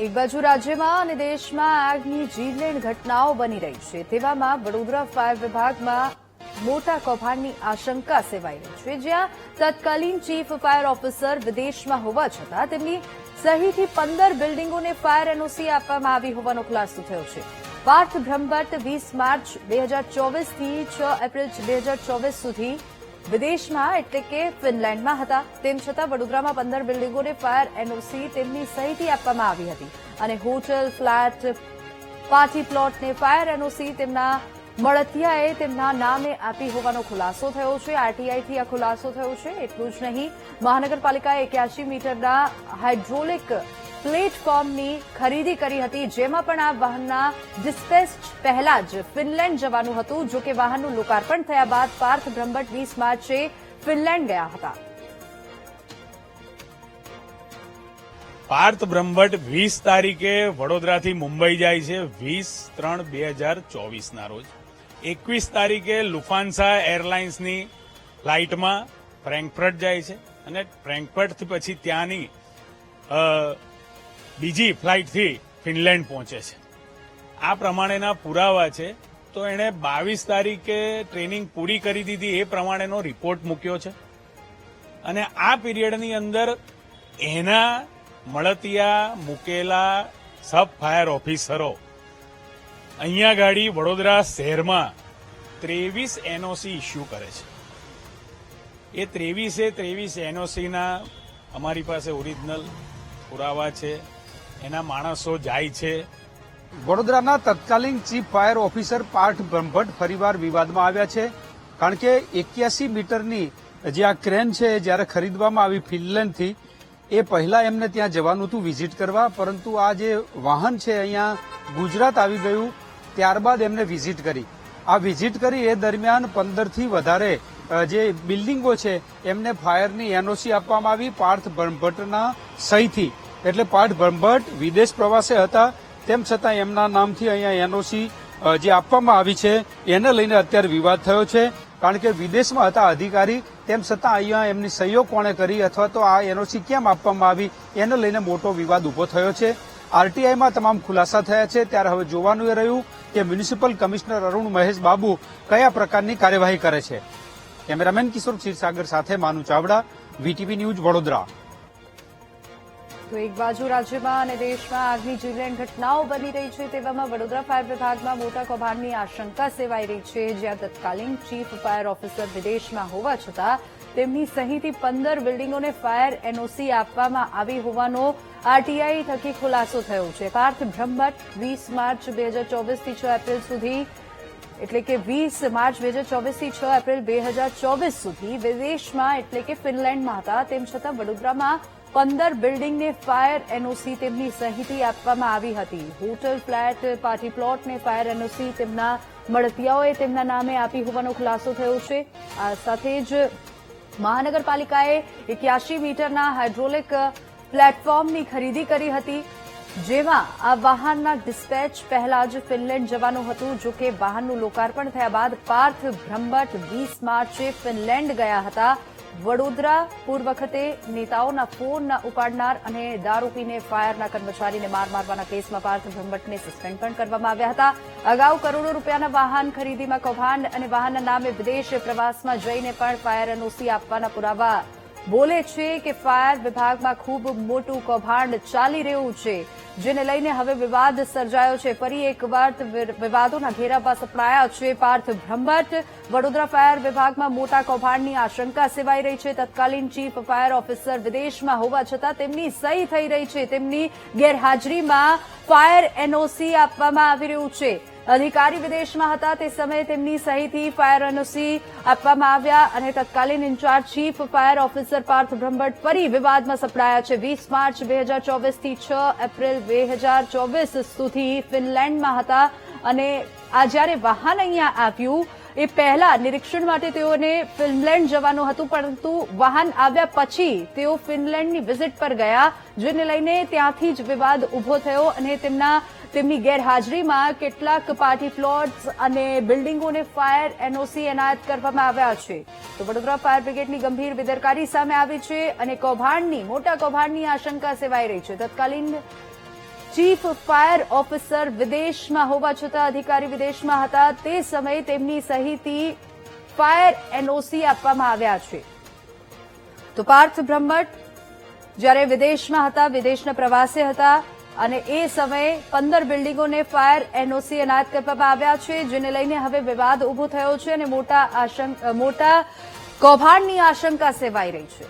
એક બાજુ રાજ્યમાં અને દેશમાં આગની જીવલેણ ઘટનાઓ બની રહી છે, તેવામાં વડોદરા ફાયર વિભાગમાં મોટા કૌભાંડની આશંકા સેવાઈ રહી છે, જ્યાં તત્કાલીન ચીફ ફાયર ઓફિસર વિદેશમાં હોવા છતાં તેમની સહીથી 15 બિલ્ડિંગોને ફાયર એનઓસી આપવામાં આવી હોવાનો ખુલાસો થયો છે. પાર્થ બ્રહ્મભટ્ટ 20 માર્ચ 2024થી 6 એપ્રિલ 2024 સુધી વિદેશમાં એટલે કે ફિનલેન્ડમાં હતા. તેમ છતાં વડોદરામાં 15 બિલ્ડિંગોને ફાયર એનઓસી તેમની સહીથી આપવામાં આવી હતી અને હોટલ, ફ્લેટ, પાર્ટી પ્લોટને ફાયર એનઓસી તેમના મળતિયાએ તેમના નામે આપી હોવાનો ખુલાસો થયો છે. આરટીઆઈથી આ ખુલાસો થયો છે. એટલું જ નહીં, મહાનગરપાલિકાએ 81 મીટરના હાઇડ્રોલિક પ્લેટફોર્મની ખરીદી કરી હતી, જેમાં પણ આ વાહનના ડિસ્પેચ પહેલા જ ફિનલેન્ડ જવાનું હતું. જો કે વાહનનું લોકાર્પણ થયા બાદ પાર્થ બ્રહ્મભટ્ટ 20 માર્ચે ફિનલેન્ડ ગયા હતા. પાર્થ બ્રહ્મભટ્ટ 20 તારીખે વડોદરાથી મુંબઈ જાય છે, 20/3/2024 ના રોજ. 21 તારીખે લુફાન્સા એરલાઇન્સની ફ્લાઇટમાં ફ્રેન્કફર્ટ જાય છે અને ફ્રેન્કફર્ટથી પછી ત્યાંની બીજી ફ્લાઇટથી ફિનલેન્ડ પહોંચે છે. આ પ્રમાણેના પુરાવા છે. તો એણે 22 તારીખે ટ્રેનિંગ પૂરી કરી દીધી, એ પ્રમાણેનો રિપોર્ટ મૂક્યો છે અને આ પીરિયડની અંદર એના મળતિયા મૂકેલા સબ ફાયર ઓફિસરો અહીંયા ગાડી વડોદરા શહેરમાં 23 એનઓસી ઇસ્યુ કરે છે. એ 23 એનઓસીના અમારી પાસે ઓરિજિનલ પુરાવા છે. એના માણસો જાય છે. વડોદરાના તત્કાલીન chief fire officer Parth Brahmbhatt ફરીવાર વિવાદમાં આવ્યા છે, કારણ કે 81 મીટરની જે આ ક્રેન છે જ્યારે ખરીદવામાં આવી ફિનલેન્ડથી, એ પહેલા એમને ત્યાં જવાનું હતું વિઝિટ કરવા, પરંતુ આ જે વાહન છે અહીંયા ગુજરાત આવી ગયું ત્યારબાદ એમને વિઝિટ કરી. આ વિઝિટ કરી એ દરમિયાન 15થી વધારે જે બિલ્ડિંગો છે એમને ફાયરની એનઓસી આપવામાં આવી પાર્થ બ્રહ્મભટ્ટના સહીથી. એટલે પાર્થ બ્રહ્મભટ્ટ વિદેશ પ્રવાસે હતા, તેમ છતાં એમના નામથી અહીંયા એનઓસી જે આપવામાં આવી છે એને લઈને અત્યારે વિવાદ થયો છે, કારણ કે વિદેશમાં હતા અધિકારી, તેમ છતાં અહીંયા એમની સહીઓ કોણે કરી અથવા તો આ એનઓસી કેમ આપવામાં આવી એને લઈને મોટો વિવાદ ઉભો થયો છે. આરટીઆઈમાં તમામ ખુલાસા થયા છે. ત્યારે હવે જોવાનું એ રહ્યું કે મ્યુનિસિપલ કમિશનર અરુણ મહેશ બાબુ કયા પ્રકારની કાર્યવાહી કરે છે. કેમેરામેન કિશોર ક્ષીરસાગર સાથે માનુ ચાવડા, વીટીવી ન્યૂઝ, વડોદરા. તો એક બાજુ રાજ્યમાં અને દેશમાં આગની જીવલેણ ઘટનાઓ બની રહી છે, તેવામાં વડોદરા ફાયર વિભાગમાં મોટા કૌભાંડની આશંકા સેવાઈ રહી છે, જ્યાં તત્કાલીન ચીફ ફાયર ઓફિસર વિદેશમાં હોવા છતાં તેમની સહીથી 15 બિલ્ડિંગોને ફાયર એનઓસી આપવામાં આવી હોવાનો આરટીઆઈ થકી ખુલાસો થયો છે. પાર્થ બ્રહ્મભટ્ટ 20 માર્ચ 2024થી 6 એપ્રિલ સુધી એટલે કે 20 માર્ચ 2024થી 6 એપ્રિલ 2024 સુધી વિદેશમાં એટલે કે ફિનલેન્ડમાં હતા. તેમ છતાં વડોદરામાં 15 બિલ્ડિંગને ફાયર એનઓસી તેમની સહીથી આપવામાં આવી હતી. હોટલ, ફ્લેટ, પાર્ટી પ્લોટને ફાયર એનઓસી તેમના મળતિયાઓએ તેમના નામે આપી હોવાનો ખુલાસો થયો છે. આ સાથે જ મહાનગરપાલિકાએ 81 મીટરના હાઇડ્રોલિક પ્લેટફોર્મની ખરીદી કરી હતી, જેમાં આ વાહનના ડિસ્પેચ પહેલા જ ફિનલેન્ડ જવાનું હતું. જો કે વાહનનું લોકાર્પણ થયા બાદ પાર્થ બ્રહ્મભટ્ટ 20 માર્ચે ફિનલેન્ડ ગયા હતા. વડોદરા પૂર્વ વખતે નેતાઓના ફોન ઉપાડનાર અને દારૂ પીને ફાયરના કર્મચારીને માર મારવાના કેસમાં પાર્થ બ્રહ્મભટ્ટને સસ્પેન્ડ પણ કરવામાં આવ્યા હતા. અગાઉ કરોડો રૂપિયાના વાહન ખરીદીમાં કૌભાંડ અને વાહનના નામે વિદેશ પ્રવાસમાં જઈને પણ ફાયર એનઓસી આપવાના પુરાવા બોલે છે કે ફાયર વિભાગમાં ખૂબ મોટું કૌભાંડ ચાલી રહ્યું છે, જેને લઈને હવે વિવાદ સર્જાયો છે. ફરી એકવાર વિવાદોના ઘેરામાં સપડાયા છે પાર્થ બ્રહ્મભટ્ટ. વડોદરા ફાયર વિભાગમાં મોટા કૌભાંડની આશંકા સેવાઈ રહી છે. તત્કાલીન ચીફ ફાયર ઓફિસર વિદેશમાં હોવા છતાં તેમની સહી થઈ રહી છે. તેમની ગેરહાજરીમાં ફાયર એનઓસી આપવામાં આવી રહ્યું છે. અધિકારી વિદેશમાં હતા તે સમયે તેમની સહીથી ફાયર એનઓસી આપવામાં આવ્યા અને તત્કાલીન incharge chief fire officer Parth Brahmbhatt ફરી વિવાદમાં સપડાયા છે. 20 માર્ચ 2024થી 6 એપ્રિલ 2024 સુધી ફિનલેન્ડમાં હતા અને આ જ્યારે વાહન અહીંયા આવ્યું એ પહેલા નિરીક્ષણ માટે તેઓને ફિનલેન્ડ જવાનું હતું, પરંતુ વાહન આવ્યા પછી તેઓ ફિનલેન્ડની વિઝિટ પર ગયા, જેને લઈને ત્યાંથી જ વિવાદ ઉભો થયો અને તેમની ગેરહાજરીમાં કેટલાક પાર્ટી પ્લોટ્સ અને બિલ્ડિંગોને ફાયર એનઓસી એનાયત કરવામાં આવ્યા છે. તો વડોદરા ફાયર બ્રિગેડની ગંભીર બેદરકારી સામે આવી છે અને મોટા કૌભાંડની આશંકા સેવાઈ રહી છે. તત્કાલીન ચીફ ફાયર ઓફિસર વિદેશમાં હોવા છતાં અધિકારી વિદેશમાં હતા તે સમયે તેમની સહીથી ફાયર એનઓસી આપવામાં આવ્યા છે. તો પાર્થ બ્રહ્મભટ્ટ જ્યારે વિદેશમાં હતા, વિદેશના પ્રવાસે હતા અને એ સમયે 15 બિલ્ડિંગોને ફાયર એનઓસી એનાયત કરવામાં આવ્યા છે, જેને લઈને હવે વિવાદ ઉભો થયો છે અને મોટા કૌભાંડની આશંકા સેવાઈ રહી છે.